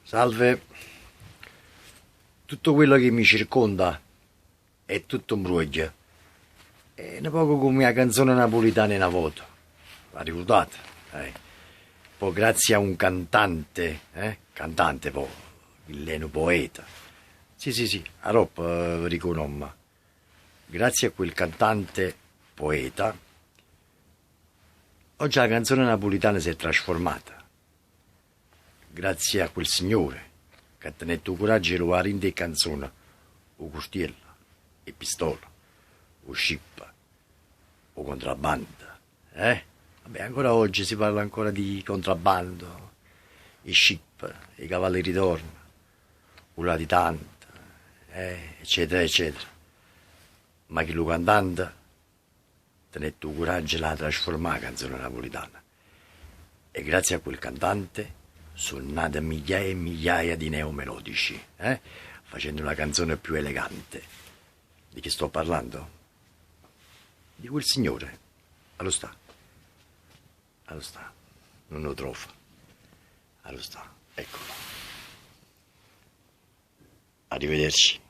Salve, tutto quello che mi circonda è tutto imbroglio. È un poco come la canzone napolitana una volta, la ricordate? Poi grazie a un cantante poi, Villeno poeta. Sì, a roba riconosco. Grazie a quel cantante poeta, oggi la canzone napolitana si è trasformata. Grazie a quel signore che ha tenuto il coraggio di ruare in te canzoni, o costiella, e pistola, o scippa, o contrabbando. Vabbè, ancora oggi si parla ancora di contrabbando, e scippa, i cavalli ritorno, o latitante, eccetera, eccetera. Ma che lo cantante ha tenuto il coraggio e l'ha trasformata la canzone napolitana. E grazie a quel cantante sono nate migliaia e migliaia di neomelodici, facendo una canzone più elegante. Di chi sto parlando? Di quel signore. Allo sta, non lo trovo. Allo sta, eccolo. Arrivederci.